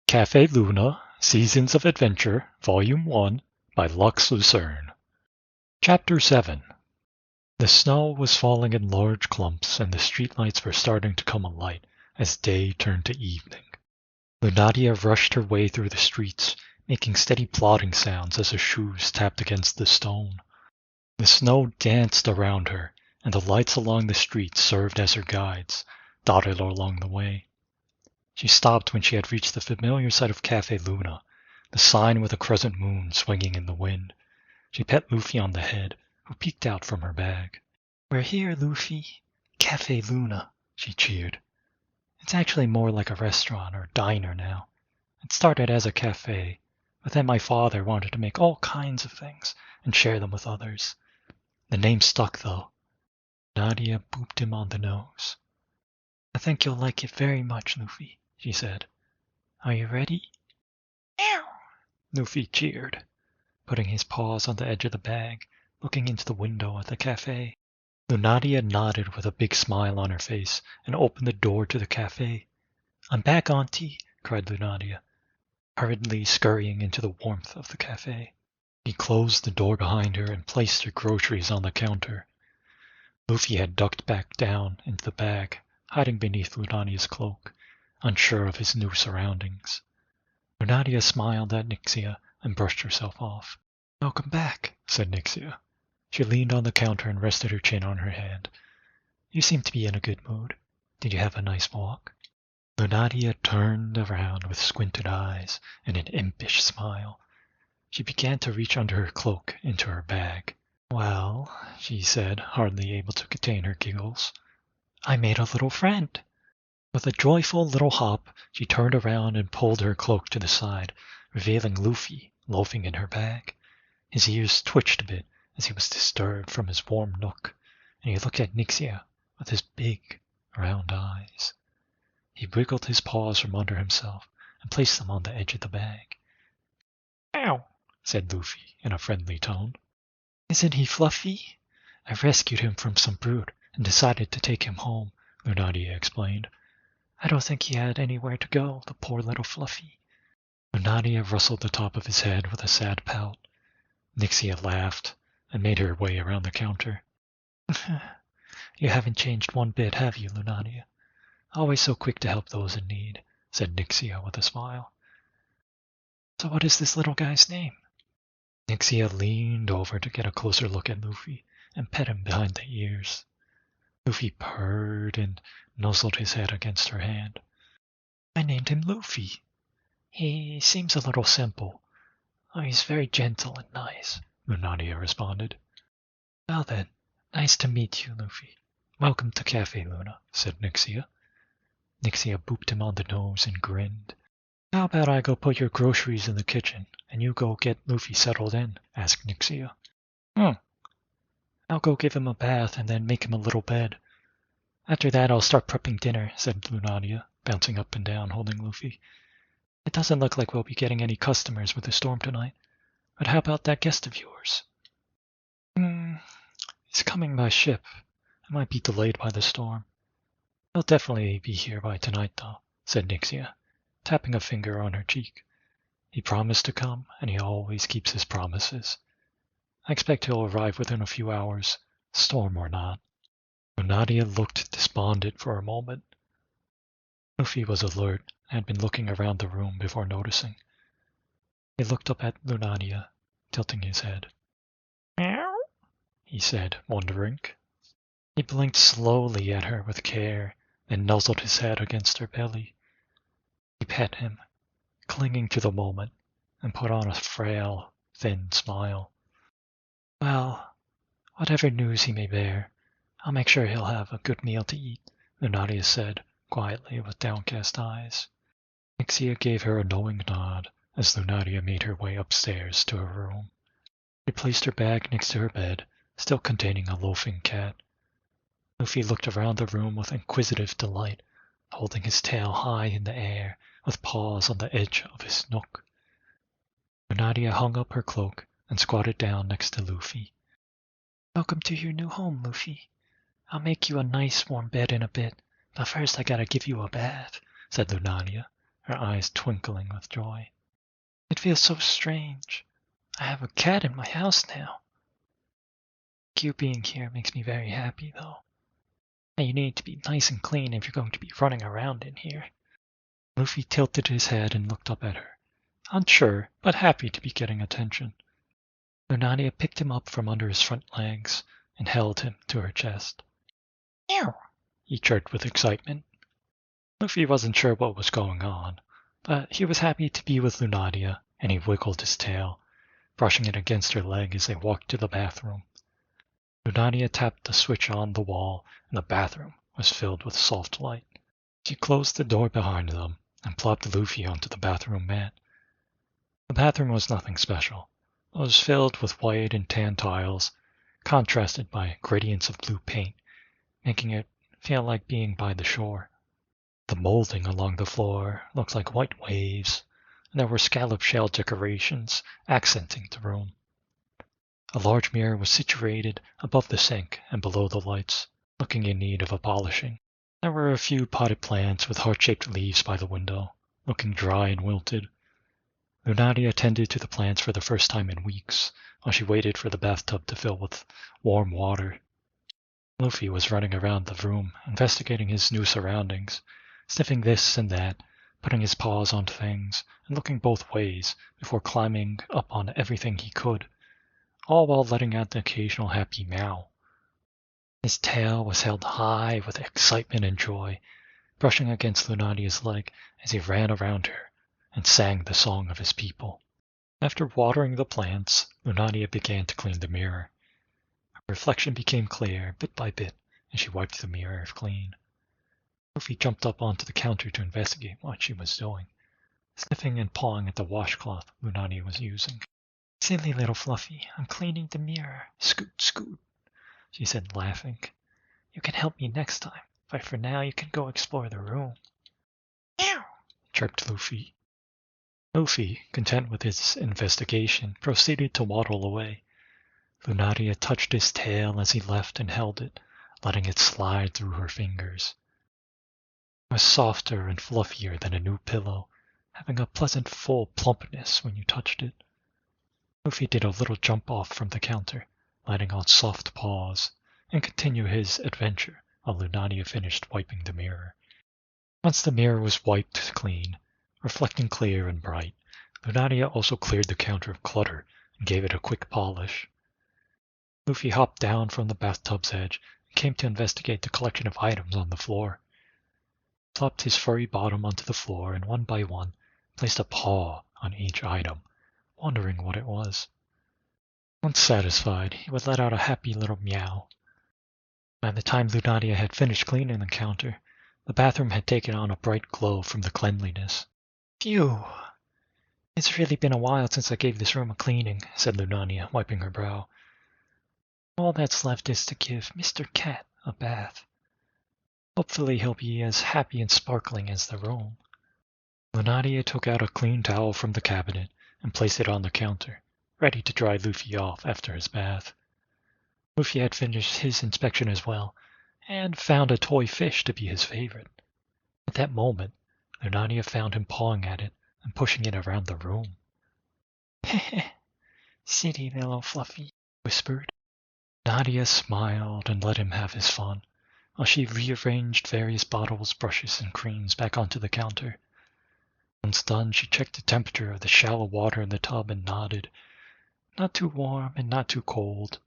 Cafe Luna, Seasons of Adventure, Volume 1, by Lux Lucerne. Chapter 7. The snow was falling in large clumps, and the streetlights were starting to come alight as day turned to evening. Lunatya rushed her way through the streets, making steady plodding sounds as her shoes tapped against the stone. The snow danced around her, and the lights along the street served as her guides, dotted along the way. She stopped when she had reached the familiar sight of Cafe Luna, the sign with a crescent moon swinging in the wind. She pet Luffy on the head, who peeked out from her bag. "We're here, Luffy. Cafe Luna," she cheered. "It's actually more like a restaurant or diner now. It started as a cafe, but then my father wanted to make all kinds of things and share them with others. The name stuck, though." Nadia booped him on the nose. "I think you'll like it very much, Luffy," she said. "Are you ready?" "Meow!" Luffy cheered, putting his paws on the edge of the bag, looking into the window at the cafe. Lunatya nodded with a big smile on her face and opened the door to the cafe. "I'm back, Auntie," cried Lunatya, hurriedly scurrying into the warmth of the cafe. He closed the door behind her and placed her groceries on the counter. Luffy had ducked back down into the bag, hiding beneath Lunatya's cloak, unsure of his new surroundings. Lunatya smiled at Nixia and brushed herself off. "Welcome back," said Nixia. She leaned on the counter and rested her chin on her hand. "You seem to be in a good mood. Did you have a nice walk?" Lunatya turned around with squinted eyes and an impish smile. She began to reach under her cloak into her bag. "Well," she said, hardly able to contain her giggles, "I made a little friend." With a joyful little hop, she turned around and pulled her cloak to the side, revealing Luffy loafing in her bag. His ears twitched a bit as he was disturbed from his warm nook, and he looked at Nixia with his big, round eyes. He wiggled his paws from under himself and placed them on the edge of the bag. "Ow!" said Luffy in a friendly tone. "Isn't he fluffy? I rescued him from some brute and decided to take him home," Lunatya explained. "I don't think he had anywhere to go, the poor little fluffy." Lunatya rustled the top of his head with a sad pout. Nixia laughed and made her way around the counter. "You haven't changed one bit, have you, Lunatya? Always so quick to help those in need," said Nixia with a smile. "So what is this little guy's name?" Nixia leaned over to get a closer look at Luffy and pet him behind the ears. Luffy purred and nuzzled his head against her hand. "I named him Luffy. He seems a little simple. Oh, he's very gentle and nice," Lunatya responded. "Well then, nice to meet you, Luffy. Welcome to Cafe Luna," said Nixia. Nixia booped him on the nose and grinned. "How about I go put your groceries in the kitchen, and you go get Luffy settled in?" asked Nixia. "I'll go give him a bath and then make him a little bed. After that I'll start prepping dinner," said Lunatya, bouncing up and down holding Luffy. "It doesn't look like we'll be getting any customers with the storm tonight. But how about that guest of yours?" "He's coming by ship. It might be delayed by the storm. He'll definitely be here by tonight, though," said Nixia, tapping a finger on her cheek. "He promised to come, and he always keeps his promises. I expect he'll arrive within a few hours, storm or not." Lunatya looked despondent for a moment. Luffy was alert and had been looking around the room before noticing. He looked up at Lunatya, tilting his head. "Meow," he said, wondering. He blinked slowly at her with care, then nuzzled his head against her belly. He pet him, clinging to the moment, and put on a frail, thin smile. "Well, whatever news he may bear, I'll make sure he'll have a good meal to eat," Lunatya said, quietly with downcast eyes. Nixia gave her a knowing nod as Lunatya made her way upstairs to her room. She placed her bag next to her bed, still containing a loafing cat. Luffy looked around the room with inquisitive delight, holding his tail high in the air with paws on the edge of his nook. Lunatya hung up her cloak and squatted down next to Luffy. "Welcome to your new home, Luffy. I'll make you a nice warm bed in a bit, but first I gotta give you a bath," said Lunatya, her eyes twinkling with joy. "It feels so strange. I have a cat in my house now. You being here makes me very happy, though. And you need to be nice and clean if you're going to be running around in here." Luffy tilted his head and looked up at her, unsure, but happy to be getting attention. Lunatya picked him up from under his front legs and held him to her chest. "Meow," he chirped with excitement. Luffy wasn't sure what was going on, but he was happy to be with Lunatya, and he wiggled his tail, brushing it against her leg as they walked to the bathroom. Lunatya tapped the switch on the wall, and the bathroom was filled with soft light. She closed the door behind them and plopped Luffy onto the bathroom mat. The bathroom was nothing special. It was filled with white and tan tiles, contrasted by gradients of blue paint, making it feel like being by the shore. The molding along the floor looked like white waves, and there were scallop shell decorations accenting the room. A large mirror was situated above the sink and below the lights, looking in need of a polishing. There were a few potted plants with heart-shaped leaves by the window, looking dry and wilted. Lunatya attended to the plants for the first time in weeks, while she waited for the bathtub to fill with warm water. Luffy was running around the room, investigating his new surroundings, sniffing this and that, putting his paws on things, and looking both ways before climbing up on everything he could, all while letting out the occasional happy meow. His tail was held high with excitement and joy, brushing against Lunatya's leg as he ran around her and sang the song of his people. After watering the plants, Lunatya began to clean the mirror. Her reflection became clear bit by bit as she wiped the mirror clean. Luffy jumped up onto the counter to investigate what she was doing, sniffing and pawing at the washcloth Lunatya was using. "Silly little Fluffy, I'm cleaning the mirror. Scoot, scoot," she said, laughing. "You can help me next time, but for now you can go explore the room." "Meow," chirped Luffy. Luffy, content with his investigation, proceeded to waddle away. Lunatya touched his tail as he left and held it, letting it slide through her fingers. It was softer and fluffier than a new pillow, having a pleasant full plumpness when you touched it. Luffy did a little jump off from the counter, letting out soft paws, and continued his adventure while Lunatya finished wiping the mirror. Once the mirror was wiped clean, reflecting clear and bright, Lunatya also cleared the counter of clutter and gave it a quick polish. Luffy hopped down from the bathtub's edge and came to investigate the collection of items on the floor. He plopped his furry bottom onto the floor and one by one placed a paw on each item, wondering what it was. Once satisfied, he would let out a happy little meow. By the time Lunatya had finished cleaning the counter, the bathroom had taken on a bright glow from the cleanliness. "Phew! It's really been a while since I gave this room a cleaning," said Lunatya, wiping her brow. "All that's left is to give Mr. Cat a bath. Hopefully he'll be as happy and sparkling as the room." Lunatya took out a clean towel from the cabinet and placed it on the counter, ready to dry Luffy off after his bath. Luffy had finished his inspection as well, and found a toy fish to be his favorite. At that moment, Lunatya found him pawing at it and pushing it around the room. "Heh, silly little Fluffy," whispered. Lunatya smiled and let him have his fun, while she rearranged various bottles, brushes, and creams back onto the counter. Once done, she checked the temperature of the shallow water in the tub and nodded. Not too warm and not too cold.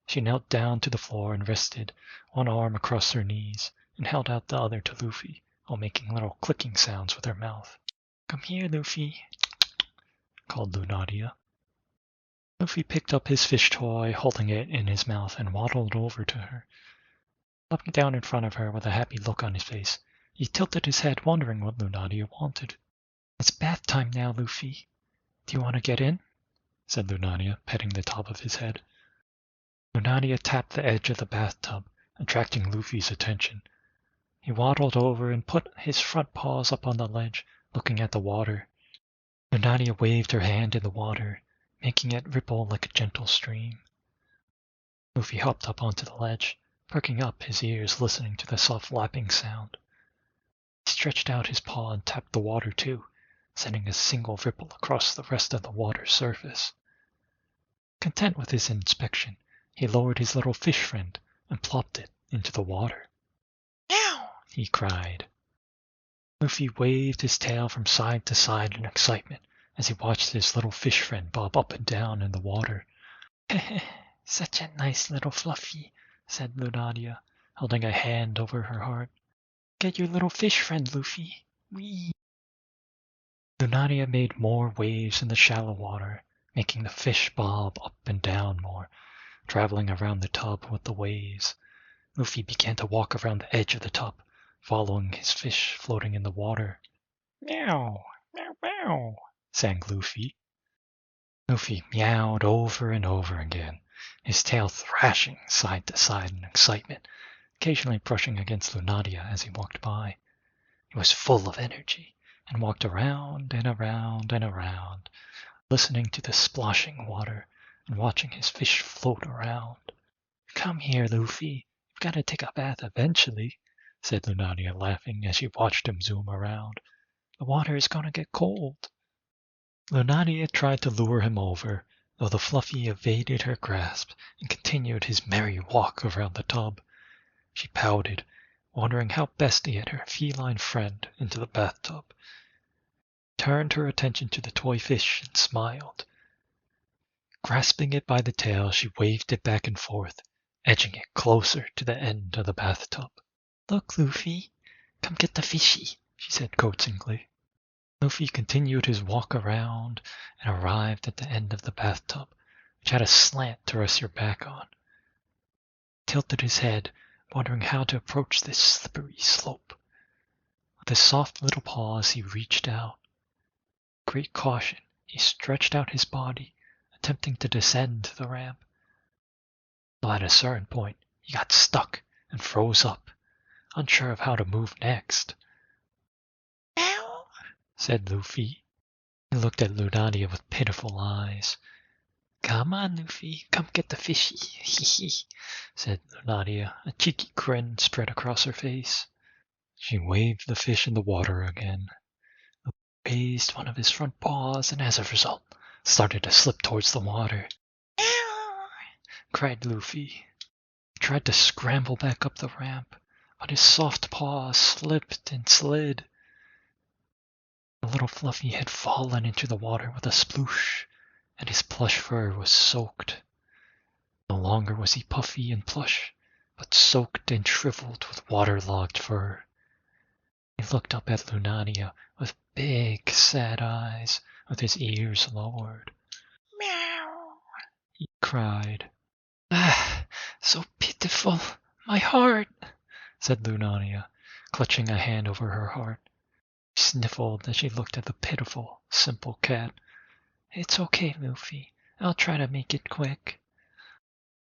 She knelt down to the floor and rested one arm across her knees and held out the other to Luffy while making little clicking sounds with her mouth. "Come here, Luffy," called Lunatya. Luffy picked up his fish toy, holding it in his mouth, and waddled over to her. Flopping down in front of her with a happy look on his face, he tilted his head, wondering what Lunatya wanted. "It's bath time now, Luffy. Do you want to get in?" said Lunatya, petting the top of his head. Lunatya tapped the edge of the bathtub, attracting Luffy's attention. He waddled over and put his front paws up on the ledge, looking at the water. Lunatya waved her hand in the water, making it ripple like a gentle stream. Luffy hopped up onto the ledge, perking up his ears listening to the soft lapping sound. He stretched out his paw and tapped the water too, sending a single ripple across the rest of the water's surface. Content with his inspection, he lowered his little fish friend and plopped it into the water. "Meow!" he cried. Luffy waved his tail from side to side in excitement as he watched his little fish friend bob up and down in the water. "Such a nice little Fluffy," said Lunatya, holding a hand over her heart. "Get your little fish friend, Luffy. Whee!" Lunatya made more waves in the shallow water, making the fish bob up and down more, traveling around the tub with the waves. Luffy began to walk around the edge of the tub, following his fish floating in the water. "Meow, meow, meow," sang Luffy. Luffy meowed over and over again, his tail thrashing side to side in excitement, occasionally brushing against Lunatya as he walked by. He was full of energy, and walked around and around and around, listening to the splashing water and watching his fish float around. "Come here, Luffy. You've got to take a bath eventually," said Lunatya, laughing as she watched him zoom around. "The water is going to get cold." Lunatya tried to lure him over, though the Fluffy evaded her grasp and continued his merry walk around the tub. She pouted, wondering how best to get her feline friend into the bathtub. Turned her attention to the toy fish and smiled. Grasping it by the tail, she waved it back and forth, edging it closer to the end of the bathtub. "Look, Luffy, come get the fishy," she said coaxingly. Luffy continued his walk around and arrived at the end of the bathtub, which had a slant to rest your back on. He tilted his head, wondering how to approach this slippery slope. With his soft little paws he reached out. With great caution, he stretched out his body, attempting to descend the ramp. Though at a certain point, he got stuck and froze up, unsure of how to move next. "Meow," said Luffy. He looked at Lunatya with pitiful eyes. "Come on, Luffy, come get the fishy," said Lunatya, a cheeky grin spread across her face. She waved the fish in the water again. Luffy raised one of his front paws and as a result started to slip towards the water. "Meow!" cried Luffy. He tried to scramble back up the ramp, but his soft paws slipped and slid. The little Fluffy had fallen into the water with a sploosh, and his plush fur was soaked. No longer was he puffy and plush, but soaked and shriveled with waterlogged fur. He looked up at Lunatya with big, sad eyes, with his ears lowered. "Meow!" he cried. "Ah, so pitiful, my heart," said Lunatya, clutching a hand over her heart. She sniffled as she looked at the pitiful, simple cat. "It's okay, Luffy. I'll try to make it quick."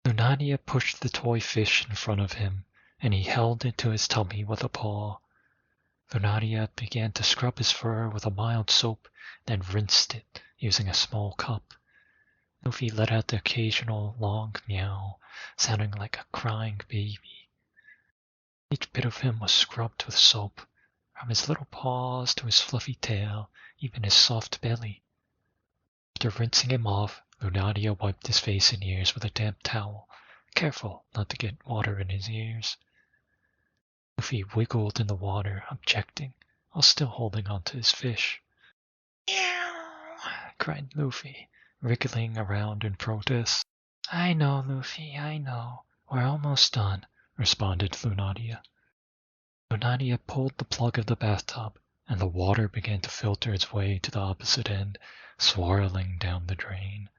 Lunatya pushed the toy fish in front of him, and he held it to his tummy with a paw. Lunatya began to scrub his fur with a mild soap, then rinsed it using a small cup. Luffy let out the occasional long meow, sounding like a crying baby. Each bit of him was scrubbed with soap, from his little paws to his fluffy tail, even his soft belly. After rinsing him off, Lunatya wiped his face and ears with a damp towel, careful not to get water in his ears. Luffy wiggled in the water, objecting, while still holding onto his fish. "Meow!" cried Luffy, wriggling around in protest. "I know, Luffy, I know. We're almost done," responded Lunatya. Lunatya pulled the plug of the bathtub, and the water began to filter its way to the opposite end, swirling down the drain.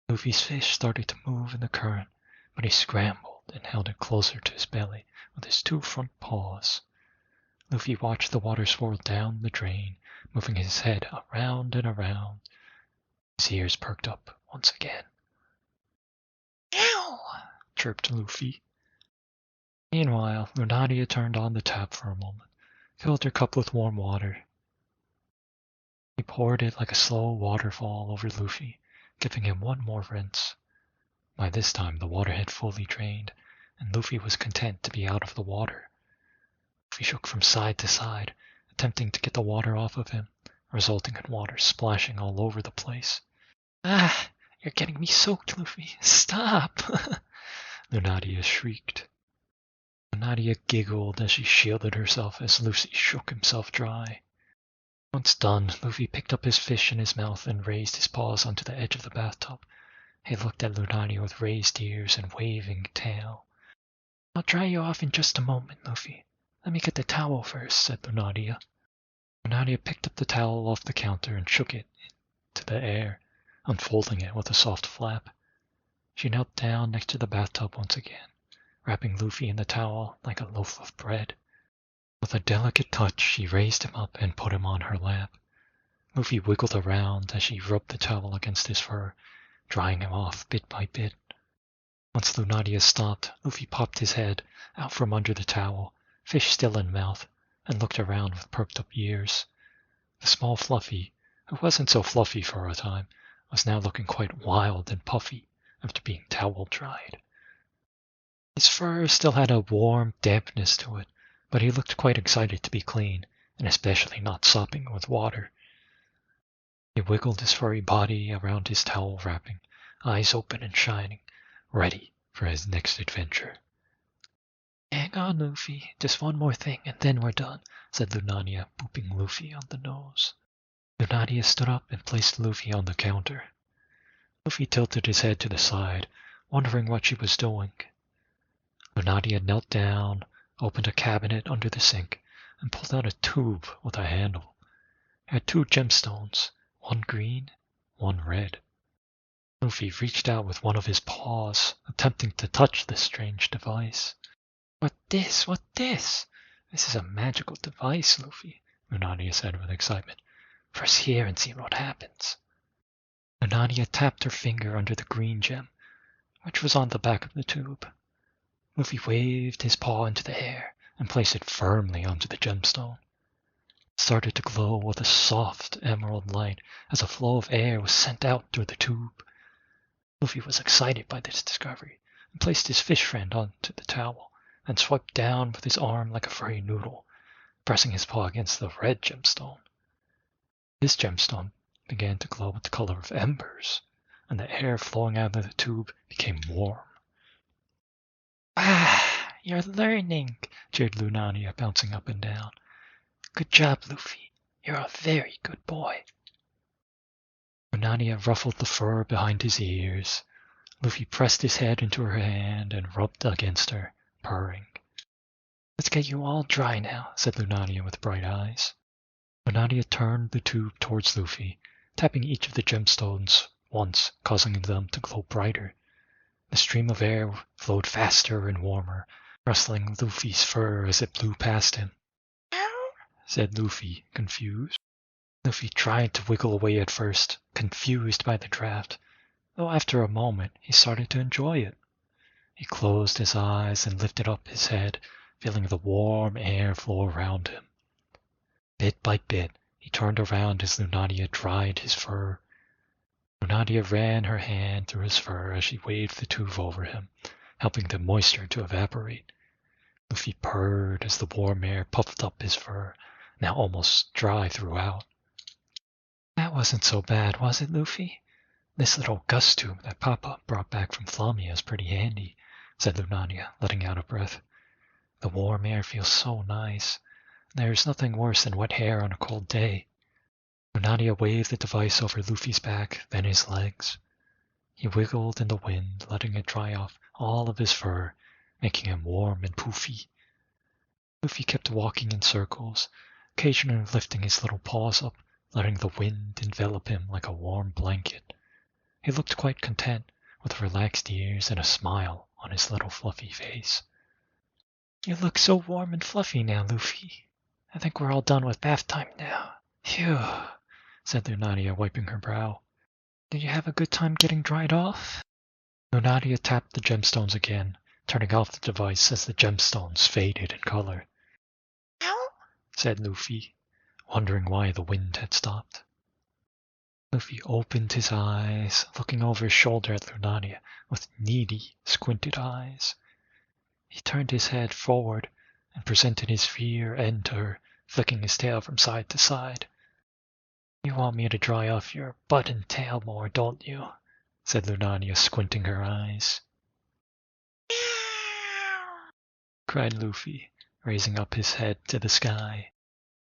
Luffy's fish started to move in the current, but he scrambled and held it closer to his belly with his two front paws. Luffy watched the water swirl down the drain, moving his head around and around. His ears perked up once again. "Meow!" chirped Luffy. Meanwhile, Lunatya turned on the tap for a moment, filled her cup with warm water. He poured it like a slow waterfall over Luffy, giving him one more rinse. By this time the water had fully drained, and Luffy was content to be out of the water. Luffy shook from side to side, attempting to get the water off of him, resulting in water splashing all over the place. Ah, you're getting me soaked, Luffy. Stop! Lunatya shrieked. Lunatya giggled as she shielded herself as Luffy shook himself dry. Once done, Luffy picked up his fish in his mouth and raised his paws onto the edge of the bathtub. He looked at Lunatya with raised ears and waving tail. I'll dry you off in just a moment, Luffy. Let me get the towel first, said Lunatya. Lunatya picked up the towel off the counter and shook it into the air, unfolding it with a soft flap. She knelt down next to the bathtub once again, wrapping Luffy in the towel like a loaf of bread. With a delicate touch, she raised him up and put him on her lap. Luffy wiggled around as she rubbed the towel against his fur, drying him off bit by bit. Once Lunatya stopped, Luffy popped his head out from under the towel, fish still in mouth, and looked around with perked up ears. The small Fluffy, who wasn't so fluffy for a time, was now looking quite wild and puffy after being towel dried. His fur still had a warm dampness to it, but he looked quite excited to be clean, and especially not sopping with water. He wiggled his furry body around his towel wrapping, eyes open and shining, ready for his next adventure. Hang on, Luffy, just one more thing and then we're done, said Lunatya, booping Luffy on the nose. Lunatya stood up and placed Luffy on the counter. Luffy tilted his head to the side, wondering what she was doing. Lunatya knelt down, opened a cabinet under the sink, and pulled out a tube with a handle. It had 2 gemstones, one green, one red. Luffy reached out with one of his paws, attempting to touch this strange device. What this? What this? This is a magical device, Luffy, Lunatya said with excitement. Press here and see what happens. Lunatya tapped her finger under the green gem, which was on the back of the tube. Luffy waved his paw into the air and placed it firmly onto the gemstone. It started to glow with a soft emerald light as a flow of air was sent out through the tube. Luffy was excited by this discovery and placed his fish friend onto the towel and swiped down with his arm like a furry noodle, pressing his paw against the red gemstone. This gemstone began to glow with the color of embers, and the air flowing out of the tube became warm. Ah, you're learning, cheered Lunatya, bouncing up and down. Good job, Luffy. You're a very good boy. Lunatya ruffled the fur behind his ears. Luffy pressed his head into her hand and rubbed against her, purring. Let's get you all dry now, said Lunatya with bright eyes. Lunatya turned the tube towards Luffy, tapping each of the gemstones once, causing them to glow brighter. The stream of air flowed faster and warmer, rustling Luffy's fur as it blew past him. Ow, said Luffy, confused. Luffy tried to wiggle away at first, confused by the draft, though after a moment he started to enjoy it. He closed his eyes and lifted up his head, feeling the warm air flow around him. Bit by bit, he turned around as Lunatya dried his fur. Lunatya ran her hand through his fur as she waved the tube over him, helping the moisture to evaporate. Luffy purred as the warm air puffed up his fur, now almost dry throughout. That wasn't so bad, was it, Luffy? This little gust tube that Papa brought back from Flamia is pretty handy, said Lunatya, letting out a breath. The warm air feels so nice. There's nothing worse than wet hair on a cold day. Lunatya waved the device over Luffy's back, then his legs. He wiggled in the wind, letting it dry off all of his fur, making him warm and poofy. Luffy kept walking in circles, occasionally lifting his little paws up, letting the wind envelop him like a warm blanket. He looked quite content, with relaxed ears and a smile on his little fluffy face. You look so warm and fluffy now, Luffy. I think we're all done with bath time now. Phew, said Lunatya, wiping her brow. Did you have a good time getting dried off? Lunatya tapped the gemstones again, turning off the device as the gemstones faded in color. Ow, said Luffy, wondering why the wind had stopped. Luffy opened his eyes, looking over his shoulder at Lunatya with needy, squinted eyes. He turned his head forward and presented his rear end to her, flicking his tail from side to side. "You want me to dry off your butt and tail more, don't you?" said Lunatya, squinting her eyes. Cried Luffy, raising up his head to the sky.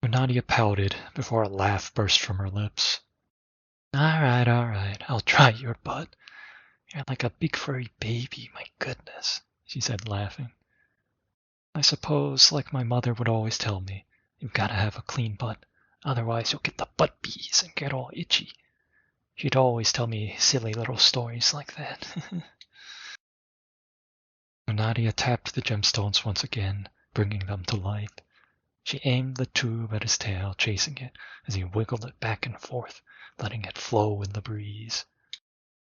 Lunatya pouted before a laugh burst from her lips. All right, I'll dry your butt. You're like a big furry baby, my goodness," she said, laughing. "I suppose, like my mother would always tell me, you've got to have a clean butt, otherwise you'll get the butt bees and get all itchy. She'd always tell me silly little stories like that." Lunatya tapped the gemstones once again, bringing them to life. She aimed the tube at his tail, chasing it as he wiggled it back and forth, letting it flow in the breeze.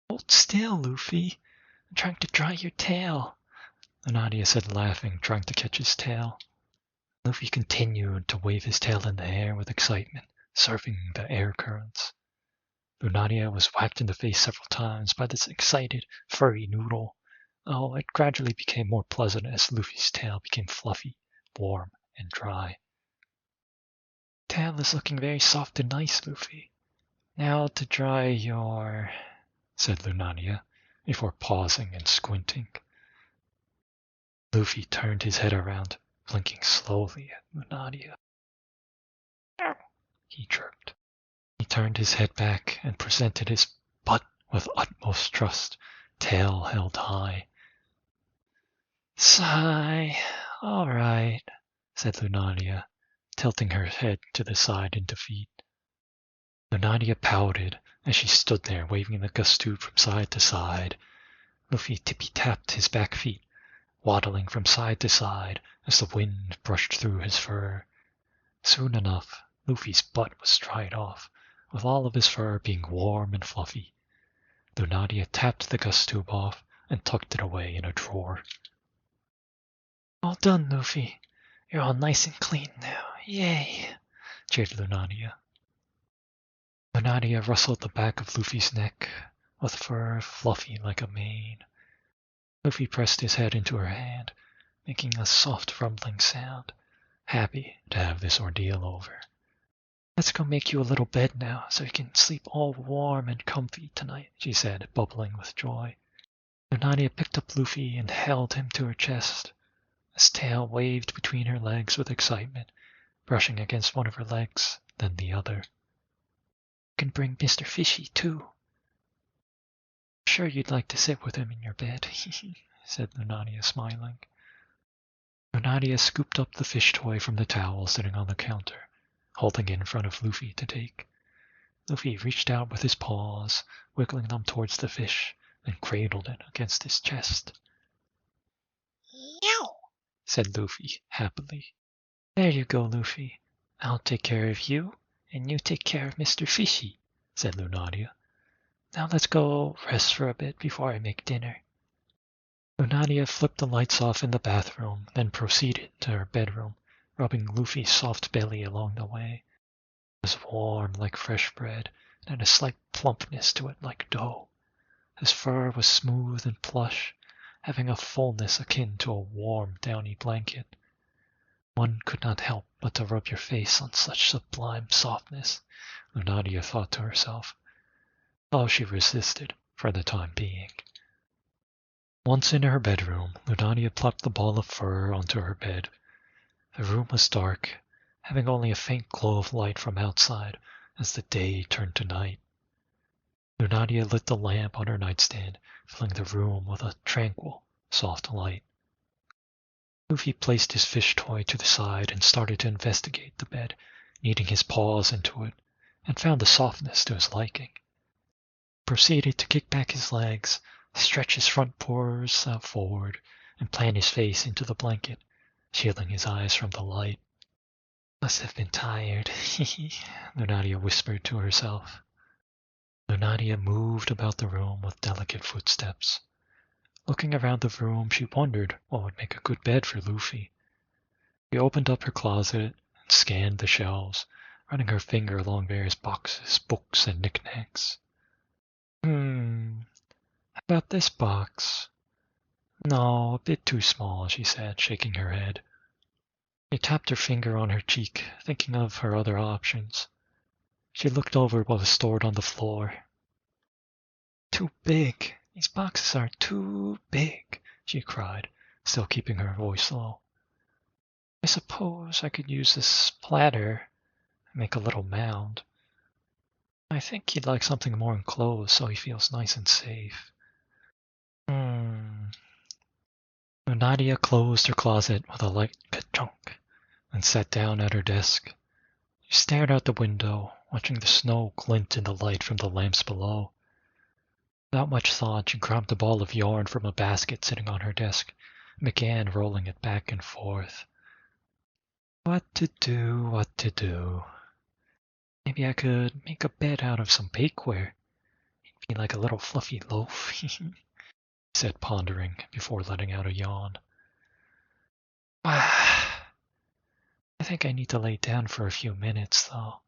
"Hold still, Luffy. I'm trying to dry your tail," Lunatya said, laughing, trying to catch his tail. Luffy continued to wave his tail in the air with excitement, surfing the air currents. Lunatya was whacked in the face several times by this excited, furry noodle. Oh, it gradually became more pleasant as Luffy's tail became fluffy, warm, and dry. "Tail is looking very soft and nice, Luffy. Now to dry your..." said Lunatya, before pausing and squinting. Luffy turned his head around, blinking slowly at Lunatya. "Ow," he chirped. He turned his head back and presented his butt with utmost trust, tail held high. "Sigh. All right," said Lunatya, tilting her head to the side in defeat. Lunatya pouted as she stood there waving the gust tube from side to side. Luffy tippy-tapped his back feet, waddling from side to side as the wind brushed through his fur. Soon enough, Luffy's butt was dried off, with all of his fur being warm and fluffy. Lunatya tapped the gust tube off and tucked it away in a drawer. "All done, Luffy. You're all nice and clean now. Yay!" cheered Lunatya. Lunatya rustled the back of Luffy's neck, with fur fluffy like a mane. Luffy pressed his head into her hand, making a soft rumbling sound, happy to have this ordeal over. "Let's go make you a little bed now, so you can sleep all warm and comfy tonight," she said, bubbling with joy. Lunatya picked up Luffy and held him to her chest. His tail waved between her legs with excitement, brushing against one of her legs, then the other. "You can bring Mr. Fishy, too. I'm sure you'd like to sit with him in your bed," said Lunatya, smiling. Lunatya scooped up the fish toy from the towel sitting on the counter, holding it in front of Luffy to take. Luffy reached out with his paws, wiggling them towards the fish, then cradled it against his chest. "Meow," said Luffy, happily. "There you go, Luffy. I'll take care of you, and you take care of Mr. Fishy," said Lunatya. "Now let's go rest for a bit before I make dinner." Lunatya flipped the lights off in the bathroom, then proceeded to her bedroom, rubbing Luffy's soft belly along the way. It was warm like fresh bread, and had a slight plumpness to it like dough. His fur was smooth and plush, having a fullness akin to a warm, downy blanket. One could not help but to rub your face on such sublime softness, Lunatya thought to herself, though she resisted for the time being. Once in her bedroom, Lunatya plopped the ball of fur onto her bed. The room was dark, having only a faint glow of light from outside as the day turned to night. Lunatya lit the lamp on her nightstand, filling the room with a tranquil, soft light. Luffy placed his fish toy to the side and started to investigate the bed, kneading his paws into it, and found the softness to his liking. He proceeded to kick back his legs, stretch his front paws out forward, and plant his face into the blanket, shielding his eyes from the light. "Must have been tired," Lunatya whispered to herself. Lunatya moved about the room with delicate footsteps. Looking around the room, she wondered what would make a good bed for Luffy. She opened up her closet and scanned the shelves, running her finger along various boxes, books, and knickknacks. How about this box? No, a bit too small," she said, shaking her head. She tapped her finger on her cheek, thinking of her other options. She looked over what was stored on the floor. Too big. These boxes are too big, she cried, still keeping her voice low. I suppose I could use this platter and make a little mound. I think he'd like something more enclosed so he feels nice and safe. Lunatya closed her closet with a light ka-chunk and sat down at her desk. She stared out the window, watching the snow glint in the light from the lamps below. Without much thought, she grabbed a ball of yarn from a basket sitting on her desk and began rolling it back and forth. What to do? Maybe I could make a bed out of some bakeware. It'd be like a little fluffy loaf, he said, pondering, before letting out a yawn. I think I need to lay down for a few minutes, though.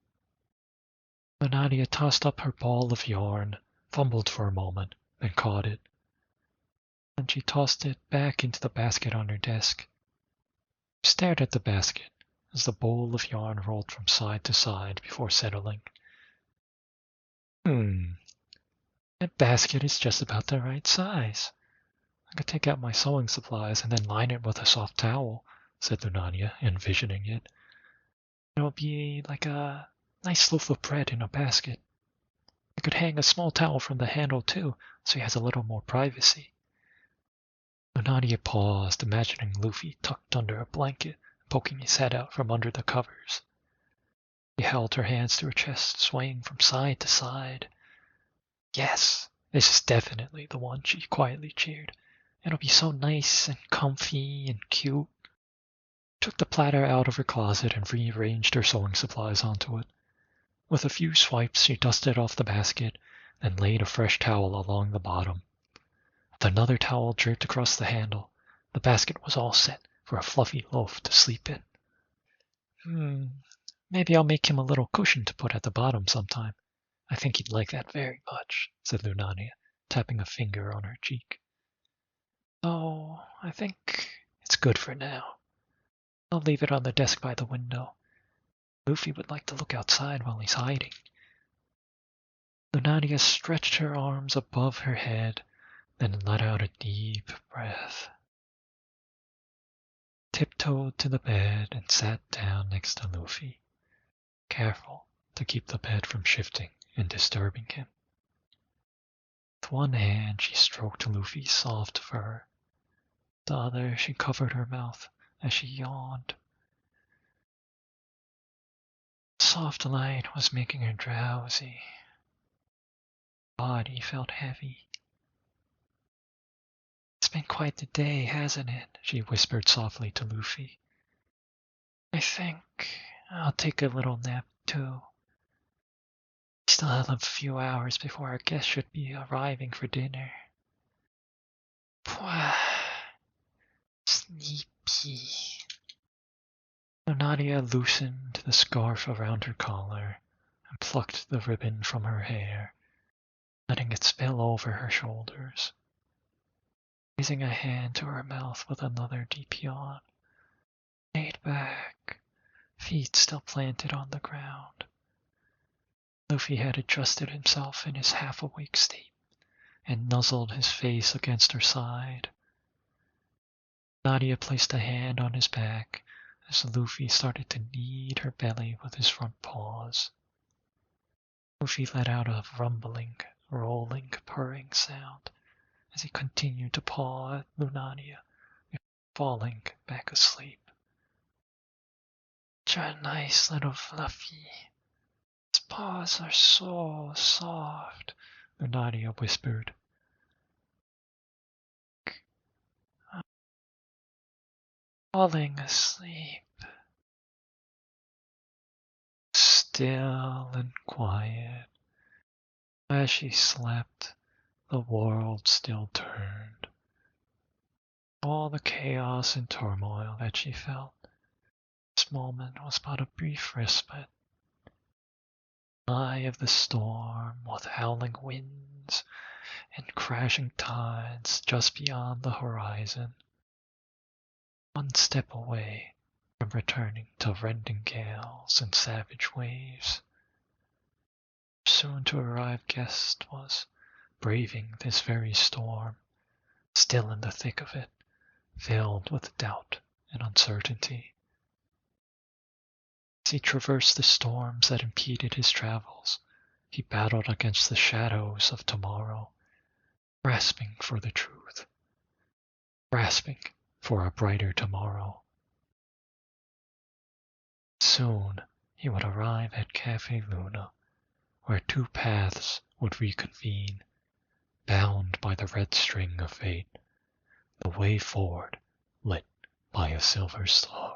Lunatya tossed up her ball of yarn, fumbled for a moment, then caught it. Then she tossed it back into the basket on her desk. She stared at the basket as the bowl of yarn rolled from side to side before settling. That basket is just about the right size. I could take out my sewing supplies and then line it with a soft towel, said Lunatya, envisioning it. It would be like a nice loaf of bread in a basket. I could hang a small towel from the handle too, so he has a little more privacy. Lunatya paused, imagining Luffy tucked under a blanket, poking his head out from under the covers. She held her hands to her chest, swaying from side to side. Yes, this is definitely the one, she quietly cheered. It'll be so nice and comfy and cute. She took the platter out of her closet and rearranged her sewing supplies onto it. With a few swipes, she dusted off the basket, then laid a fresh towel along the bottom. With another towel draped across the handle, the basket was all set for a fluffy loaf to sleep in. Maybe I'll make him a little cushion to put at the bottom sometime. I think he'd like that very much, said Lunatya, tapping a finger on her cheek. Oh, I think it's good for now. I'll leave it on the desk by the window. Luffy would like to look outside while he's hiding. Lunatya stretched her arms above her head, then let out a deep breath. Tiptoed to the bed and sat down next to Luffy, careful to keep the bed from shifting and disturbing him. With one hand she stroked Luffy's soft fur. The other she covered her mouth as she yawned. The soft light was making her drowsy. Her body felt heavy. It's been quite the day, hasn't it? She whispered softly to Luffy. I think I'll take a little nap too. We still have a few hours before our guests should be arriving for dinner. Sleepy. Lunatya loosened the scarf around her collar and plucked the ribbon from her hair, letting it spill over her shoulders. Raising a hand to her mouth with another deep yawn, laid back, feet still planted on the ground. Luffy had adjusted himself in his half-awake state and nuzzled his face against her side. Nadia placed a hand on his back as Luffy started to knead her belly with his front paws. Luffy let out a rumbling, rolling, purring sound as he continued to paw at Lunatya before falling back asleep. Such a nice little Fluffy. His paws are so soft, Lunatya whispered. Falling asleep. Still and quiet. As she slept, the world still turned. All the chaos and turmoil that she felt, this moment was but a brief respite. Eye of the storm, with howling winds and crashing tides just beyond the horizon. One step away and returning to rending gales and savage waves. Soon to arrive guest was braving this very storm, still in the thick of it, filled with doubt and uncertainty. As he traversed the storms that impeded his travels, he battled against the shadows of tomorrow, grasping for the truth, grasping for a brighter tomorrow. Soon he would arrive at Cafe Luna, where two paths would reconvene, bound by the red string of fate, the way forward lit by a silver star.